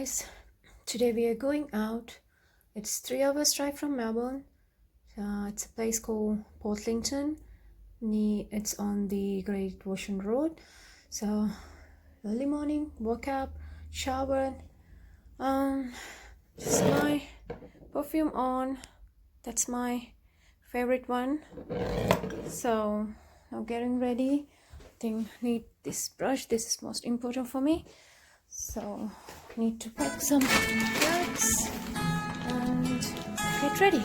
guys, today we are going out. It's 3 hours drive from Melbourne. It's a place called Portlington. It's on the Great Ocean Road. So early morning, woke up, showered, just my perfume on. That's my favorite one. So now getting ready. I think I need this brush. This is most important for me. So need to pack some bags and get ready.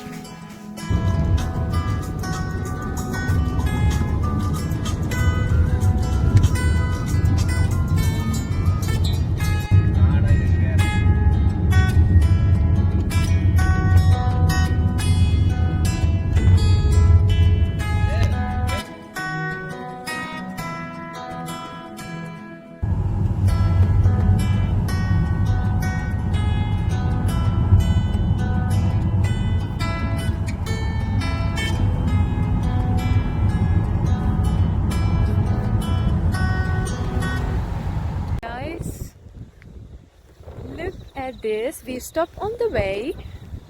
Look at this. We stopped on the way.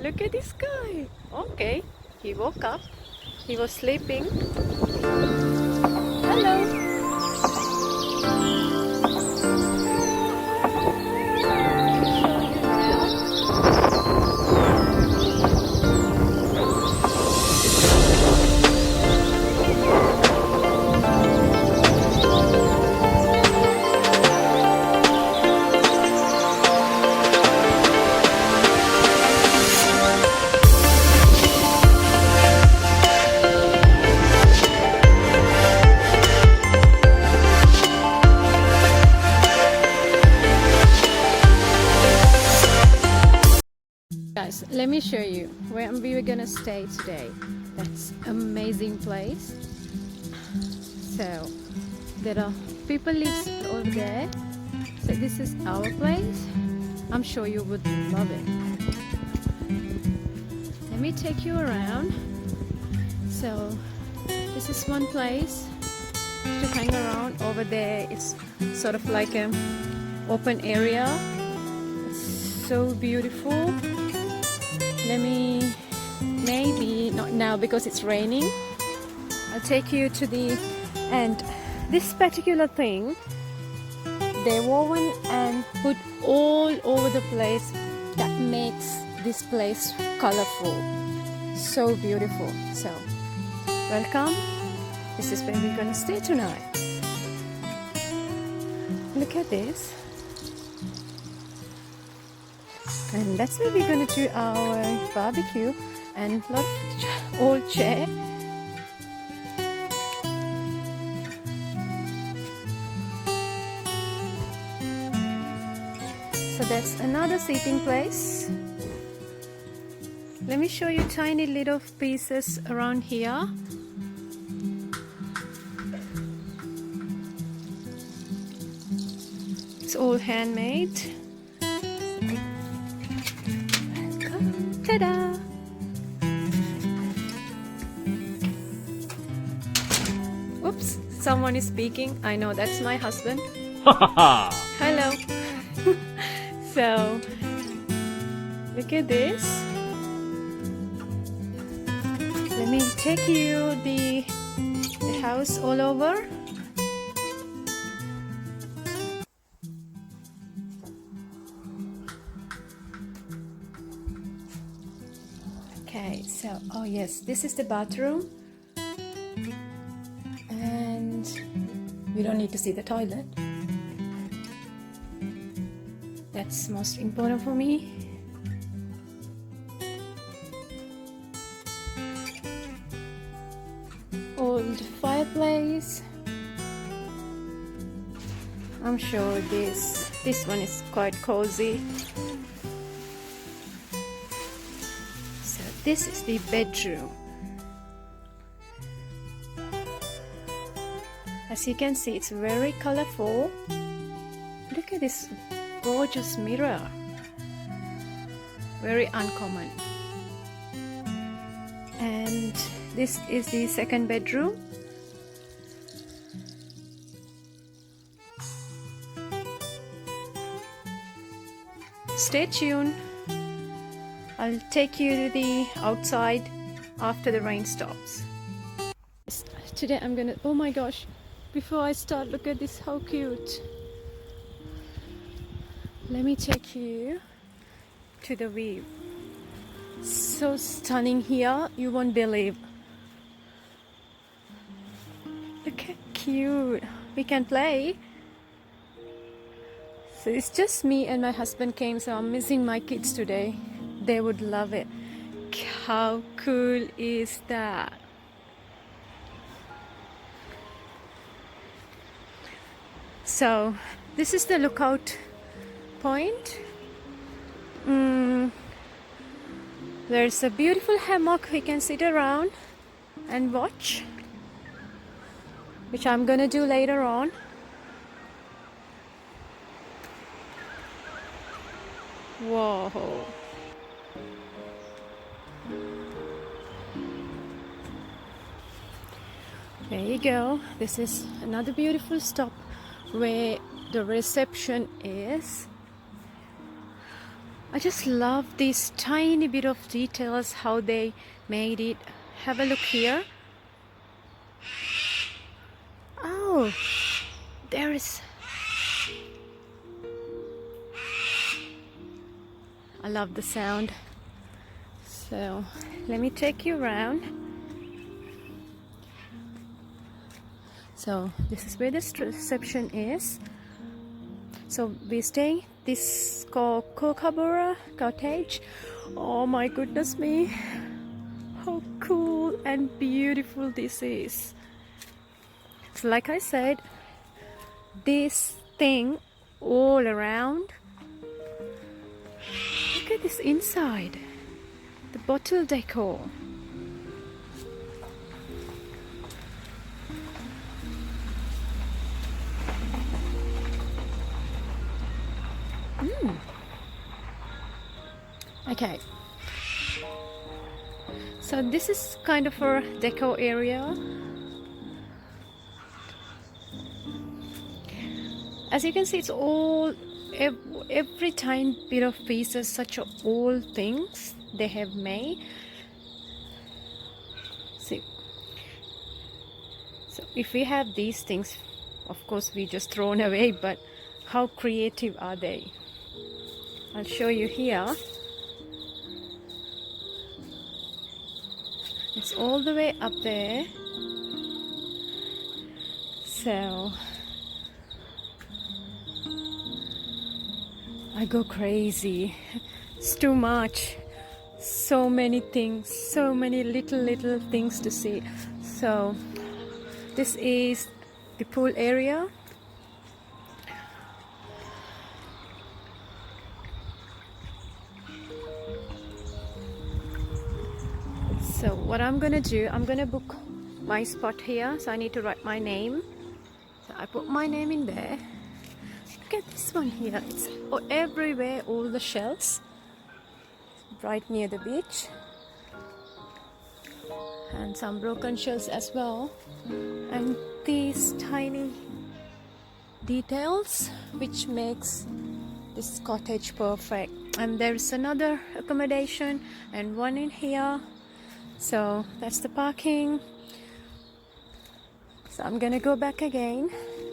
Look at this guy. Okay, he woke up. He was sleeping. Hello. Guys, let me show you where we were gonna stay today. That's amazing place. So there are people lives over there. So this is our place. I'm sure you would love it. Let me take you around. So this is one place to hang around. Over there it's sort of like an open area. It's so beautiful. Maybe not now because it's raining. I'll take you to the end. This particular thing they woven and put all over the place that makes this place colorful. So beautiful. So welcome. This is where we're gonna stay tonight. Look at this. And that's where we're gonna do our barbecue and lot of old chair. So that's another seating place. Let me show you tiny little pieces around here. It's all handmade. Ta-da! Oops, someone is speaking. I know that's my husband. Hello. So, look at this. Let me take you the house all over. Okay, so, oh yes, this is the bathroom. And we don't need to see the toilet. That's most important for me. Old fireplace. I'm sure this one is quite cozy. So this is the bedroom. As you can see, it's very colorful. Look at this gorgeous mirror. Very uncommon. And this is the second bedroom. stay tuned. I'll take you to the outside after the rain stops. Today I'm gonna, oh my gosh, before I start, look at this, how cute. Let me take you to the view. So stunning here, you won't believe. Look how cute. We can play. So it's just me and my husband came, so I'm missing my kids today. They would love it. How cool is that? So this is the lookout point. There's a beautiful hammock we can sit around and watch, which I'm gonna do later on. Whoa. There you go. This is another beautiful stop where the reception is. I just love this tiny bit of details, how they made it. Have a look here. Oh, there is. I love the sound. So let me take you around. So this is where the reception is. So we stay, this is called Kookaburra Cottage. Oh my goodness me, how cool and beautiful this is. So like I said, this thing all around. Look at this inside, the bottle decor. Okay, so this is kind of a deco area. As you can see, it's all every tiny bit of pieces, such old things they have made. See, so if we have these things, of course we just thrown away, but how creative are they? I'll show you here. It's all the way up there. So I go crazy. It's too much. So many things, so many little things to see. So this is the pool area. So what I'm gonna do, I'm gonna book my spot here. So I need to write my name. So I put my name in there. Look at this one here. It's everywhere, all the shells. Right near the beach. And some broken shells as well. And these tiny details which makes this cottage perfect. And there's another accommodation and one in here. So that's the parking. So I'm gonna go back again.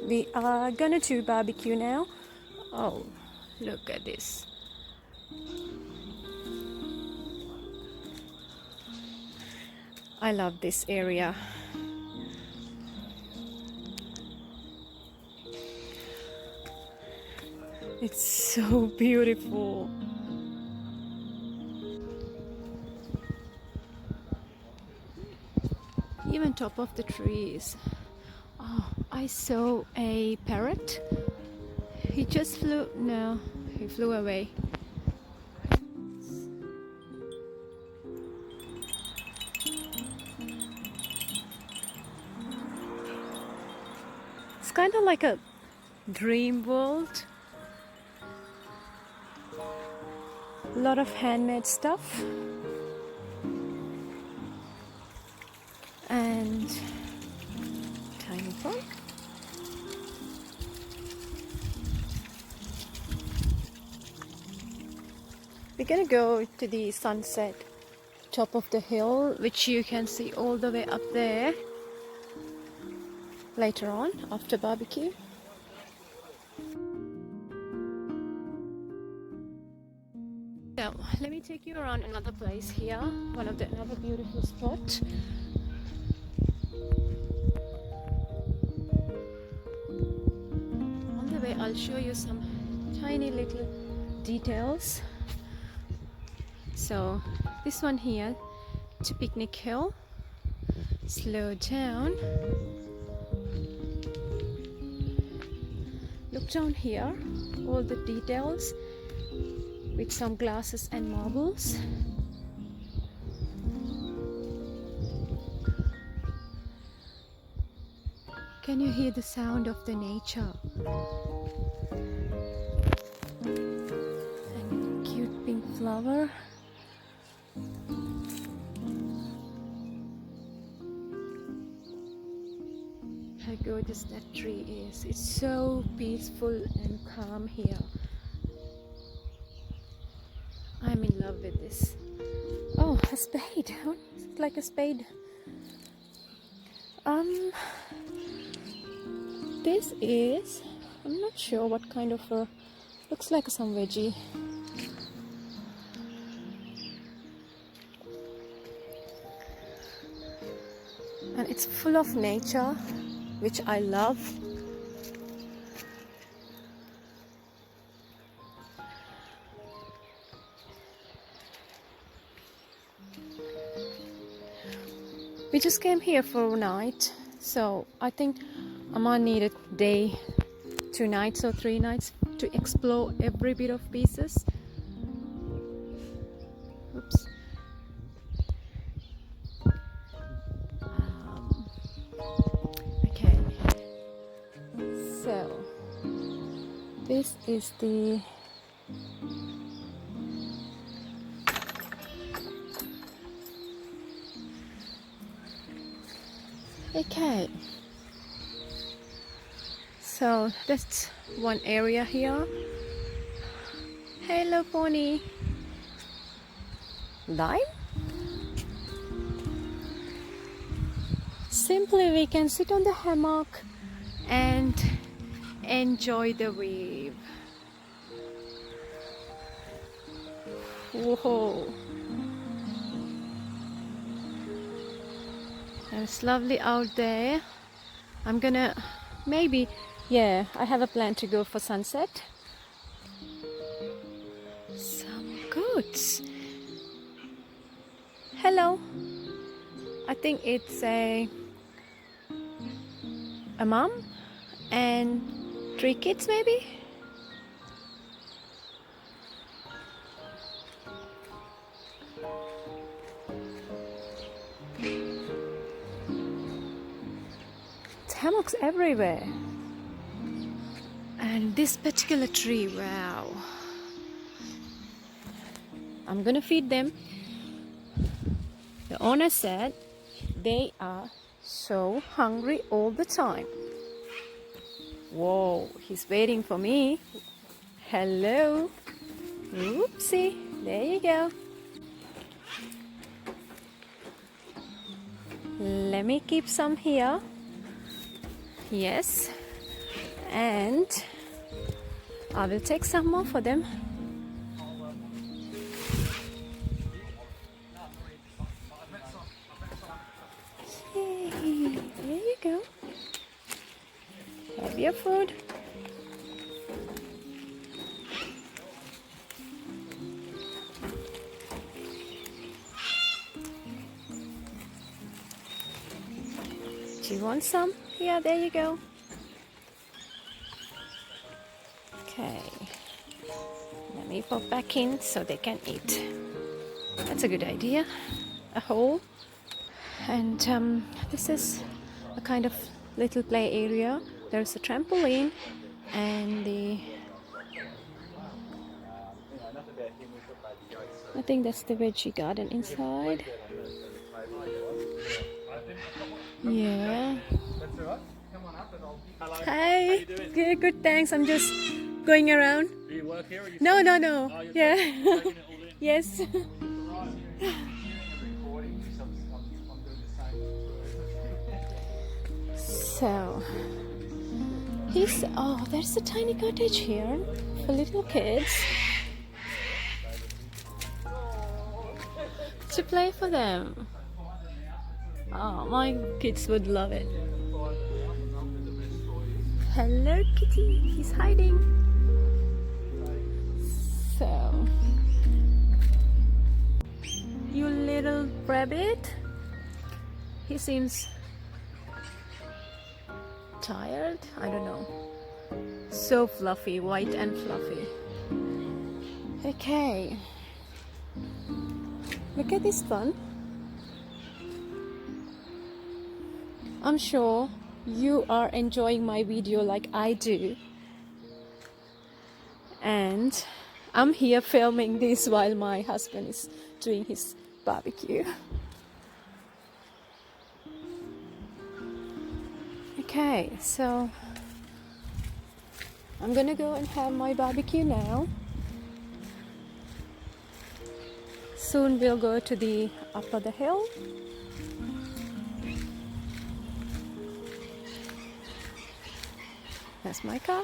We are gonna do barbecue now. Oh, look at this. I love this area. It's so beautiful. Even top of the trees. Oh, I saw a parrot. He just flew. No, he flew away. It's kind of like a dream world. A lot of handmade stuff. And tiny park. we're gonna go to the sunset top of the hill, which you can see all the way up there later on after barbecue. So let me take you around another place here, another beautiful spot. On the way I'll show you some tiny little details. So this one here, to Picnic Hill. Slow down. Look down here, all the details with some glasses and marbles. Can you hear the sound of the nature? And cute pink flower. How gorgeous that tree is. It's so peaceful and calm here. I'm in love with this. Oh, a spade. Oh, it's like a spade. This is, I'm not sure what kind of a, looks like some veggie. And it's full of nature, which I love. We just came here for a night, so I think I might need a day, 2 nights or 3 nights to explore every bit of pieces. Oops. Okay, so this is the okay. So that's one area here. Hello, pony. Lime? Simply we can sit on the hammock and enjoy the wave. Whoa. And it's lovely out there. I'm gonna maybe, yeah, I have a plan to go for sunset. Some goats. Hello. I think it's a mom and 3 kids maybe. Hammocks everywhere. And this particular tree, wow. I'm gonna feed them. The owner said they are so hungry all the time. Whoa, he's waiting for me. Hello. Oopsie, there you go. Let me keep some here. Yes, and I will take some more for them. Yay, there you go. Have your food. Do you want some? Yeah, there you go. Okay, let me pop back in so they can eat. That's a good idea. A hole. And this is a kind of little play area. There's a trampoline and I think that's the veggie garden inside. Yeah. Hi. Good, thanks. I'm just going around. Do you work here? Or you No. Oh, Yeah. Yes. So, oh, there's a tiny cottage here for little kids to play for them. Oh, my kids would love it. Hello, kitty. He's hiding. So, you little rabbit. He seems tired. I don't know. So fluffy, white and fluffy. Okay. Look at this one. I'm sure you are enjoying my video like I do. And I'm here filming this while my husband is doing his barbecue. Okay, so I'm gonna go and have my barbecue now. Soon we'll go to the up of the hill. That's my car.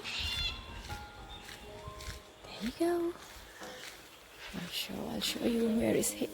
There you go. I'll show you where is he.